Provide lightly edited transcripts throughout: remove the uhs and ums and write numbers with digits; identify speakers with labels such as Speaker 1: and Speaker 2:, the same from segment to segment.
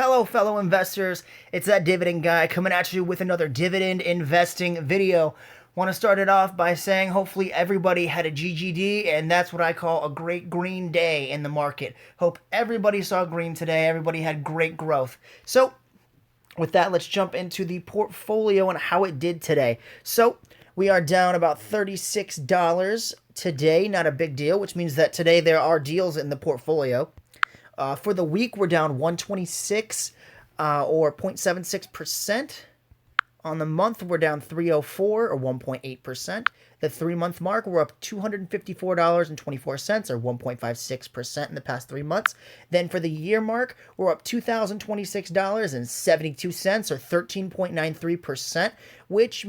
Speaker 1: Hello, fellow investors. It's that dividend guy coming at you with another dividend investing video. Want to start it off by saying hopefully everybody had a GGD, and that's what I call a great green day in the market. Hope everybody saw green today. Everybody had great growth. So, with that, let's jump into the portfolio and how it did today. So, we are down about $36 today. Not a big deal, which means that today there are deals in the portfolio. For the week, we're down 126 or 0.76%. On the month, we're down 304 or 1.8%. The 3-month mark, we're up $254.24 or 1.56% in the past 3 months. Then for the year mark, we're up $2,026.72 or 13.93%, which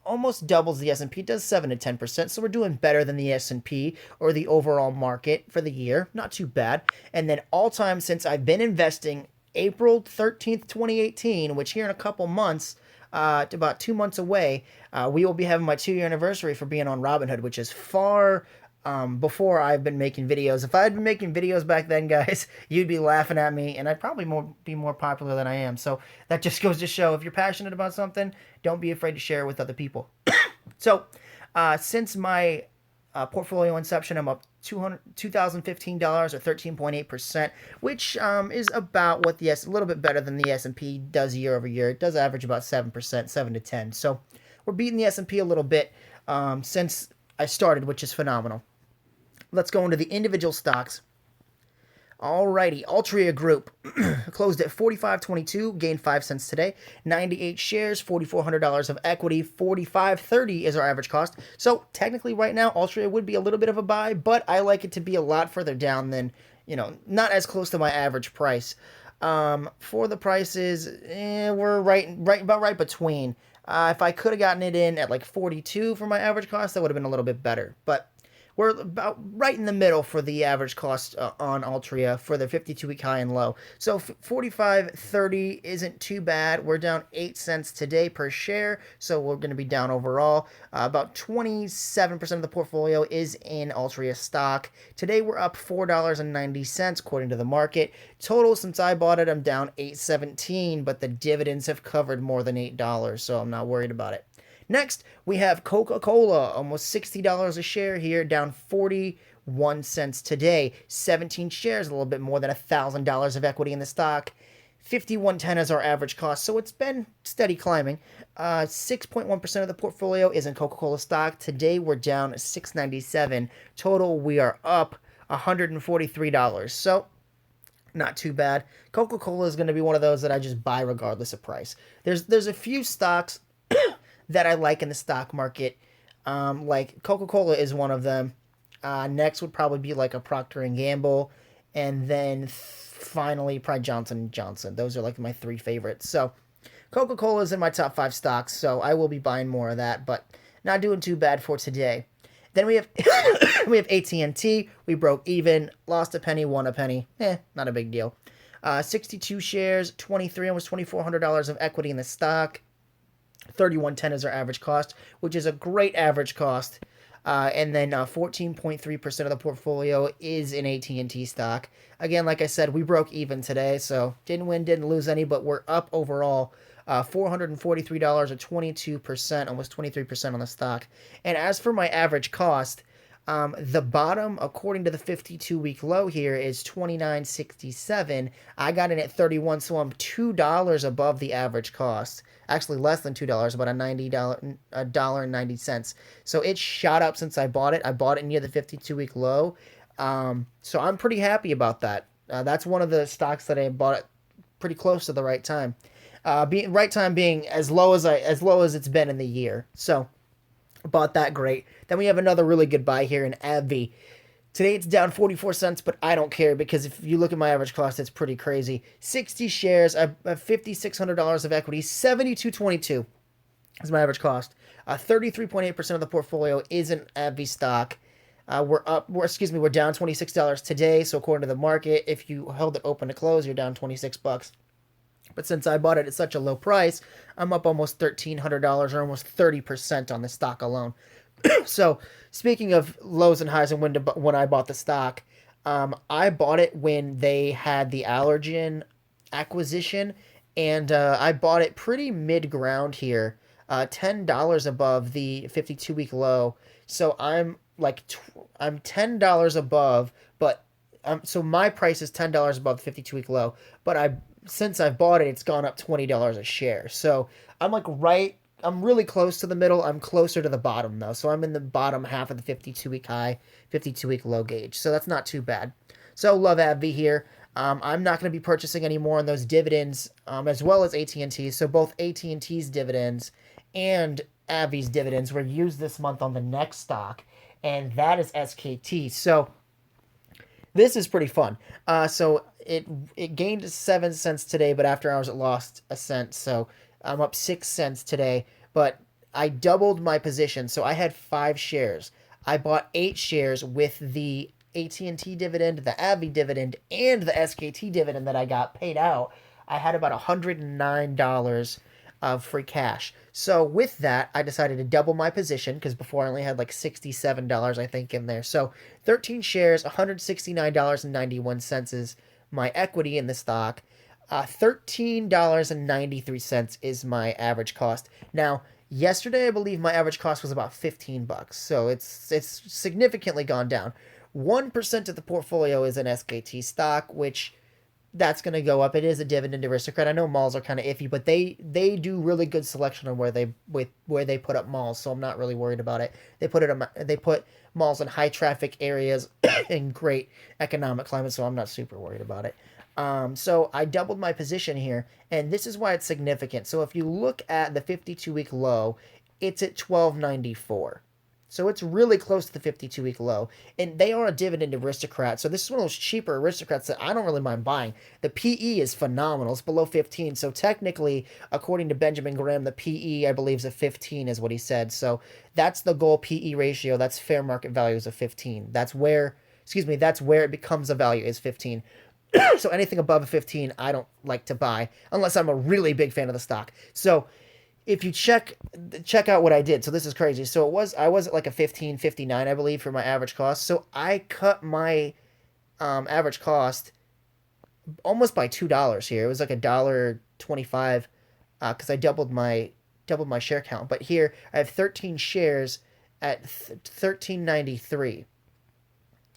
Speaker 1: almost doubles the S&P. It does 7 to 10%, so we're doing better than the S&P or the overall market for the year. Not too bad. And then all time since I've been investing, April 13th, 2018, which here in a couple months, about 2 months away, we will be having my 2-year anniversary for being on Robinhood, which is far before I've been making videos. If I had been making videos back then, guys, you'd be laughing at me, and I'd probably be more popular than I am. So that just goes to show, if you're passionate about something, don't be afraid to share it with other people. So since my portfolio inception, I'm up $2,015 or 13.8%, which is about what a little bit better than the S&P does year over year. It does average about 7%, 7 to 10. So we're beating the S&P a little bit since I started, which is phenomenal. Let's go into the individual stocks. Alrighty, Altria Group closed at $45.22, gained 5 cents today. 98 shares, $4,400 of equity, $45.30 is our average cost. So technically, right now, Altria would be a little bit of a buy, but I like it to be a lot further down than, not as close to my average price. For the prices, we're right between. If I could have gotten it in at like 42 for my average cost, that would have been a little bit better. But we're about right in the middle for the average cost on Altria for the 52-week high and low. So 45.30 isn't too bad. We're down 8 cents today per share, so we're going to be down overall. About 27% of the portfolio is in Altria stock. Today we're up $4.90 according to the market. Total since I bought it, I'm down $8.17, but the dividends have covered more than $8, so I'm not worried about it. Next, we have Coca-Cola, almost $60 a share here, down 41 cents today. 17 shares, a little bit more than $1,000 of equity in the stock. 51.10 is our average cost, so it's been steady climbing. 6.1% of the portfolio is in Coca-Cola stock. Today, we're down $6.97. Total, we are up $143. So, not too bad. Coca-Cola is going to be one of those that I just buy regardless of price. There's a few stocks that I like in the stock market. Like Coca-Cola is one of them. Next would probably be like a Procter & Gamble. And then finally, probably Johnson & Johnson. Those are like my 3 favorites. So Coca-Cola is in my top 5 stocks, so I will be buying more of that, but not doing too bad for today. Then we have we have AT&T. We broke even, lost a penny, won a penny. Not a big deal. 62 shares, almost $2,400 of equity in the stock. 31.10 is our average cost, which is a great average cost. And then 14.3% of the portfolio is in AT&T stock. Again, like I said, we broke even today, so didn't win, didn't lose any, but we're up overall $443 or 22%, almost 23% on the stock. And as for my average cost, the bottom, according to the 52-week low here, is $29.67. I got in at 31, so I'm $2 above the average cost. Actually, less than $2, about $1.90. So it shot up since I bought it. I bought it near the 52-week low. So I'm pretty happy about that. That's one of the stocks that I bought it pretty close to the right time. Right time being as low as it's been in the year. So bought that great. Then we have another really good buy here in AbbVie. Today it's down 44 cents, but I don't care because if you look at my average cost, it's pretty crazy. 60 shares, I have $5,600 of equity, $72.22 is my average cost. 33.8% of the portfolio is in AbbVie stock. We're down $26 today, so according to the market, if you held it open to close, you're down $26. But since I bought it at such a low price, I'm up almost $1,300 or almost 30% on the stock alone. So, speaking of lows and highs and when I bought the stock, I bought it when they had the allergen acquisition, and I bought it pretty mid ground here, $10 above the 52-week low. So I'm $10 above, but so my price is $10 above the 52-week low. But since I've bought it, it's gone up $20 a share. So I'm like right. I'm really close to the middle. I'm closer to the bottom though, so I'm in the bottom half of the 52-week high, 52-week low gauge. So that's not too bad. So love AbbVie here. I'm not going to be purchasing any more on those dividends, as well as AT&T. So both AT&T's dividends and AbbVie's dividends were used this month on the next stock, and that is SKT. So this is pretty fun. So it gained 7 cents today, but after hours it lost a cent. So I'm up 6 cents today. But I doubled my position. So I had 5 shares. I bought 8 shares with the AT&T dividend, the AbbVie dividend, and the SKT dividend that I got paid out. I had about $109 of free cash. So with that, I decided to double my position because before I only had like $67, I think, in there. So 13 shares, $169.91 is my equity in the stock. $13.93 is my average cost. Now, yesterday I believe my average cost was about $15, so it's significantly gone down. 1% of the portfolio is an SKT stock, which that's going to go up. It is a dividend aristocrat. I know malls are kind of iffy, but they do really good selection on where they put up malls, so I'm not really worried about it. They put malls in high traffic areas in great economic climate, so I'm not super worried about it. So I doubled my position here, and this is why it's significant. So if you look at the 52-week low, it's at 12.94. So it's really close to the 52-week low. And they are a dividend aristocrat. So this is one of those cheaper aristocrats that I don't really mind buying. The PE is phenomenal. It's below 15. So technically, according to Benjamin Graham, the PE, I believe, is a 15 is what he said. So that's the goal PE ratio. That's fair market value is a 15. That's where it becomes a value is 15. So anything above a 15, I don't like to buy unless I'm a really big fan of the stock. So if you check out what I did, so this is crazy. So I was at like a 15.59, I believe, for my average cost. So I cut my average cost almost by $2 here. It was like $1.25 because I doubled my share count. But here I have 13 shares at $13.93,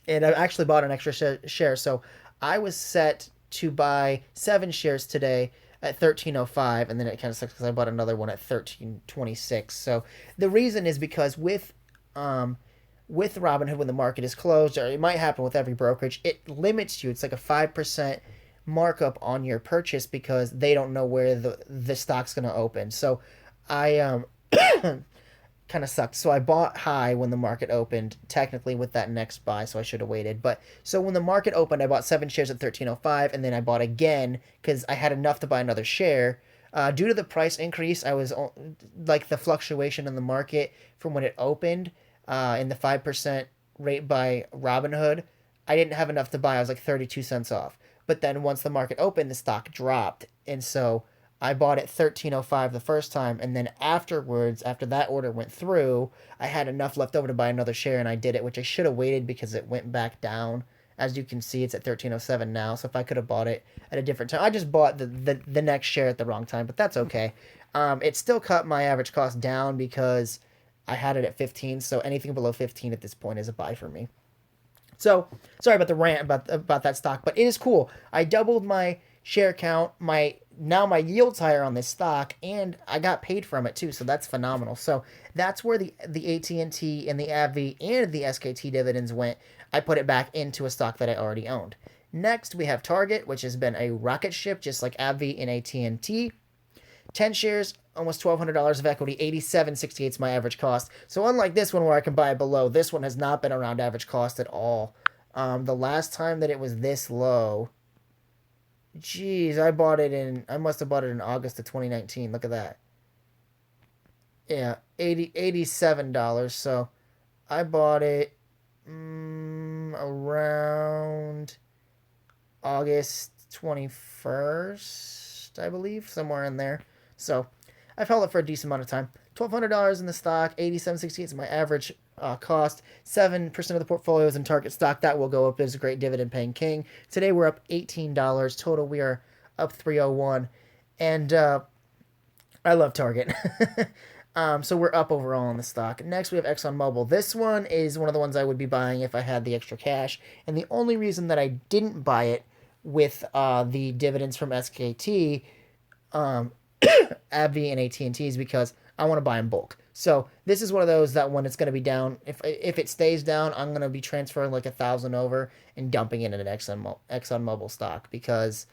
Speaker 1: and I actually bought an extra share. So I was set to buy 7 shares today at $13.05, and then it kind of sucks because I bought another one at $13.26. So the reason is because with Robinhood, when the market is closed, or it might happen with every brokerage, it limits you. It's like a 5% markup on your purchase because they don't know where the stock's going to open. So I kind of sucked. So I bought high when the market opened, technically with that next buy, so I should have waited. But so when the market opened, I bought 7 shares at $13.05, and then I bought again because I had enough to buy another share. Due to the price increase, I was like the fluctuation in the market from when it opened in the 5% rate by Robinhood, I didn't have enough to buy. I was like 32 cents off. But then once the market opened, the stock dropped, and so I bought it $13.05 the first time, and then afterwards, after that order went through, I had enough left over to buy another share, and I did it, which I should have waited because it went back down. As you can see, it's at $13.07 now, so if I could have bought it at a different time. I just bought the next share at the wrong time, but that's okay. It still cut my average cost down because I had it at 15, so anything below 15 at this point is a buy for me. So, sorry about the rant about that stock, but it is cool. I doubled my share count. Now my yield's higher on this stock, and I got paid from it too, so that's phenomenal. So that's where the AT&T and the AbbVie and the SKT dividends went. I put it back into a stock that I already owned. Next, we have Target, which has been a rocket ship, just like AbbVie and AT&T. 10 shares, almost $1,200 of equity, $87.68 is my average cost. So unlike this one where I can buy below, this one has not been around average cost at all. The last time that it was this low, geez, I must have bought it in August of 2019. Look at that. Yeah, $87. So I bought it around August 21st, I believe, somewhere in there. So I've held it for a decent amount of time. $1,200 in the stock, $87.68 is my average cost. 7% of the portfolio is in Target stock. That will go up as a great dividend paying king. Today we're up $18. Total, we are up 301. And I love Target. So we're up overall on the stock. Next, we have ExxonMobil. This one is one of the ones I would be buying if I had the extra cash. And the only reason that I didn't buy it with the dividends from SKT, AbbVie, and AT&T is because I want to buy in bulk. So this is one of those that when it's going to be down, if it stays down, I'm going to be transferring like 1,000 over and dumping it in an ExxonMobil stock because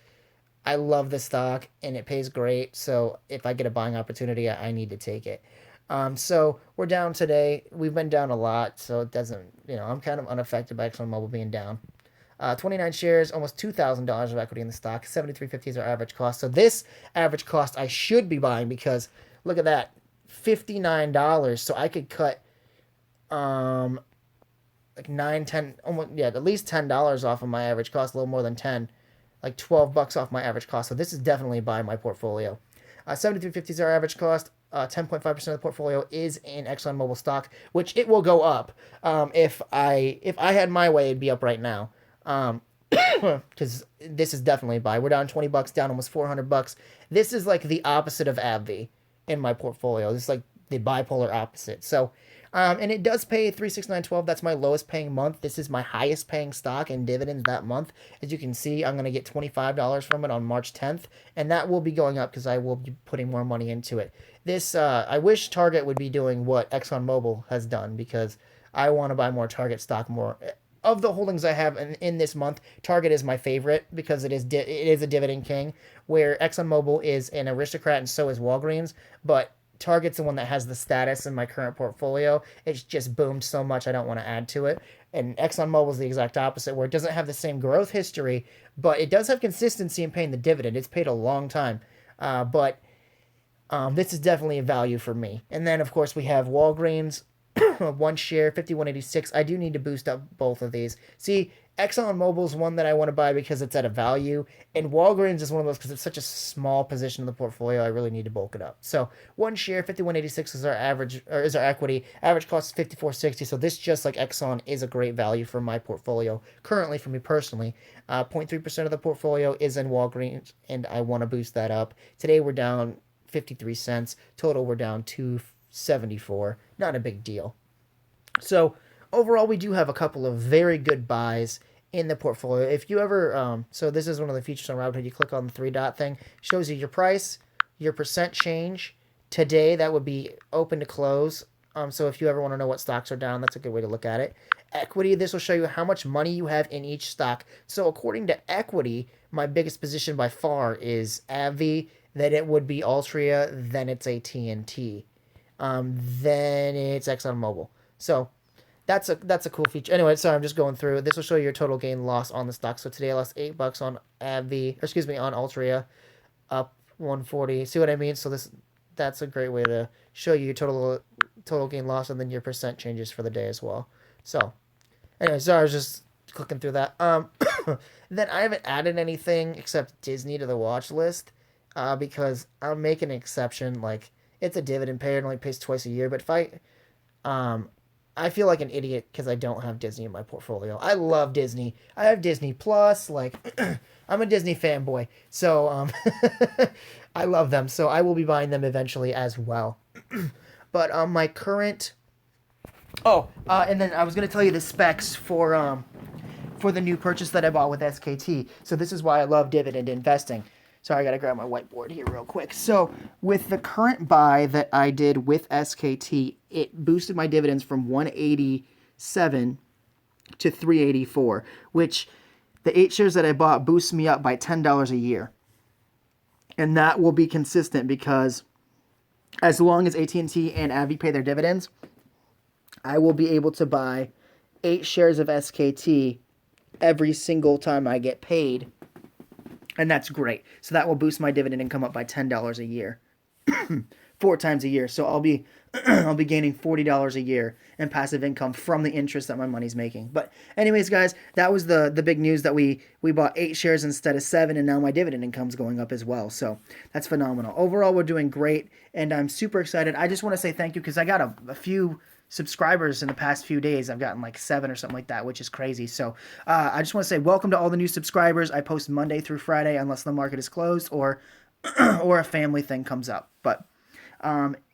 Speaker 1: I love the stock and it pays great. So if I get a buying opportunity, I need to take it. So we're down today. We've been down a lot, so it doesn't, I'm kind of unaffected by ExxonMobil being down. 29 shares, almost $2,000 of equity in the stock. 73.50 is our average cost. So this average cost I should be buying because look at that, $59. So I could cut like 9, 10, almost, yeah, at least $10 off of my average cost, a little more than 10, like $12 off my average cost. So this is definitely buying my portfolio. 73.50 is our average cost. 10.5% of the portfolio is in ExxonMobil stock, which it will go up. If I had my way, it'd be up right now. Because this is definitely a buy. We're down $20, down almost $400. This is like the opposite of AbbVie in my portfolio. This is like the bipolar opposite. So, and it does pay 369.12. That's my lowest paying month. This is my highest paying stock in dividends that month. As you can see, I'm going to get $25 from it on March 10th, and that will be going up because I will be putting more money into it. This, I wish Target would be doing what ExxonMobil has done because I want to buy more Target stock more. Of the holdings I have in this month, Target is my favorite because it is a dividend king, where ExxonMobil is an aristocrat and so is Walgreens, but Target's the one that has the status in my current portfolio. It's just boomed so much I don't want to add to it. And ExxonMobil is the exact opposite, where it doesn't have the same growth history, but it does have consistency in paying the dividend. It's paid a long time, but this is definitely a value for me. And then, of course, we have Walgreens. One share, 51.86. I do need to boost up both of these. See, ExxonMobil is one that I want to buy because it's at a value, and Walgreens is one of those because it's such a small position in the portfolio. I really need to bulk it up. So one share, 51.86 is our average, or is our equity. Average cost is 54.60. So this, just like Exxon, is a great value for my portfolio currently. For me personally, 0.3% of the portfolio is in Walgreens, and I want to boost that up. Today we're down 53 cents. Total we're down 274. Not a big deal. So overall, we do have a couple of very good buys in the portfolio. If you ever, so this is one of the features on Robinhood. You click on the three dot thing, shows you your price, your percent change. Today, that would be open to close. So if you ever want to know what stocks are down, that's a good way to look at it. Equity, this will show you how much money you have in each stock. So according to equity, my biggest position by far is AbbVie, then it would be Altria, then it's AT&T. Then it's ExxonMobil. So that's a cool feature. Anyway, sorry, I'm just going through. This will show you your total gain loss on the stock. So today I lost $8 on on Altria, up 140. See what I mean? So that's a great way to show you your total gain loss and then your percent changes for the day as well. So anyway, sorry, I was just clicking through that. Then I haven't added anything except Disney to the watch list, because I'm making an exception. Like, it's a dividend payer and only pays twice a year. But if I feel like an idiot because I don't have Disney in my portfolio. I love Disney. I have Disney Plus. Like, I'm a Disney fanboy. So, I love them. So I will be buying them eventually as well. But my current... and then I was going to tell you the specs for the new purchase that I bought with SKT. So this is why I love dividend investing. Sorry, I got to grab my whiteboard here real quick. So with the current buy that I did with SKT, it boosted my dividends from 187 to 384, which the 8 shares that I bought boosts me up by $10 a year. And that will be consistent because as long as AT&T and AbbVie pay their dividends, I will be able to buy 8 shares of SKT every single time I get paid. And that's great. So that will boost my dividend income up by $10 a year. 4 times a year. So I'll be gaining $40 a year in passive income from the interest that my money's making. But anyways, guys, that was the big news that we bought 8 shares instead of 7, and now my dividend income's going up as well. So that's phenomenal. Overall, we're doing great, and I'm super excited. I just want to say thank you because I got a few subscribers in the past few days. I've gotten like 7 or something like that, which is crazy. So I just want to say welcome to all the new subscribers. I post Monday through Friday unless the market is closed or or a family thing comes up. But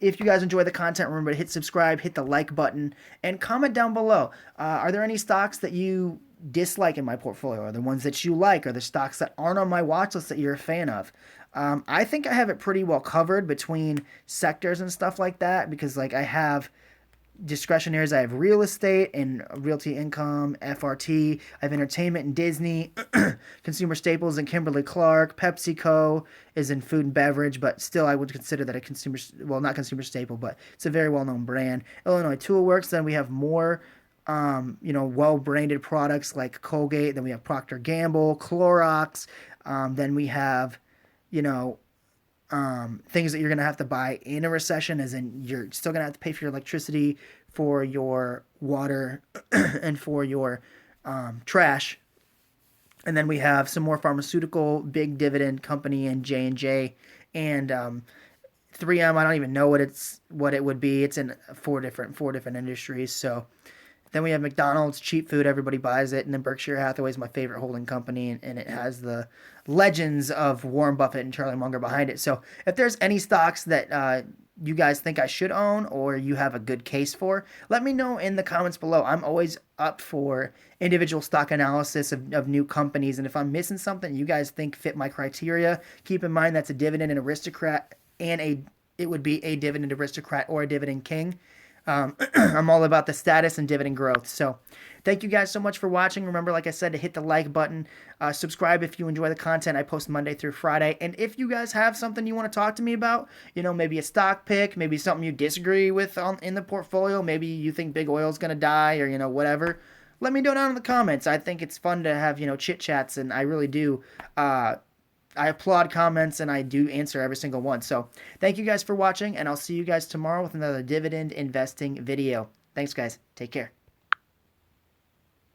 Speaker 1: if you guys enjoy the content, remember to hit subscribe, hit the like button, and comment down below. Are there any stocks that you dislike in my portfolio? Are there ones that you like? Are there stocks that aren't on my watch list that you're a fan of? I think I have it pretty well covered between sectors and stuff like that because like I have discretionaries. I have real estate and realty income, FRT. I have entertainment and Disney, consumer staples and Kimberly-Clark. PepsiCo is in food and beverage, but still I would consider that a consumer, well, not consumer staple, but it's a very well-known brand. Illinois Tool Works. Then we have more, well-branded products like Colgate. Then we have Procter & Gamble, Clorox. Then we have, you know, things that you're going to have to buy in a recession, as in you're still going to have to pay for your electricity, for your water, and for your trash. And then we have some more pharmaceutical, big dividend company, and J&J, and 3M. I don't even know what it would be. It's in four different industries. So then we have McDonald's, cheap food, everybody buys it. And then Berkshire Hathaway is my favorite holding company, and it has the legends of Warren Buffett and Charlie Munger behind it. So if there's any stocks that you guys think I should own or you have a good case for, let me know in the comments below. I'm always up for individual stock analysis of new companies. And if I'm missing something you guys think fit my criteria, keep in mind that's a Dividend and Aristocrat, and it would be a Dividend Aristocrat or a Dividend King. I'm all about the status and dividend growth. So thank you guys so much for watching. Remember, like I said, to hit the like button. Subscribe if you enjoy the content. I post Monday through Friday. And if you guys have something you want to talk to me about, maybe a stock pick, maybe something you disagree with in the portfolio, maybe you think big oil is going to die, or, whatever, let me know down in the comments. I think it's fun to have, chit chats, and I really do. I applaud comments, and I do answer every single one. So thank you guys for watching, and I'll see you guys tomorrow with another dividend investing video. Thanks, guys. Take care.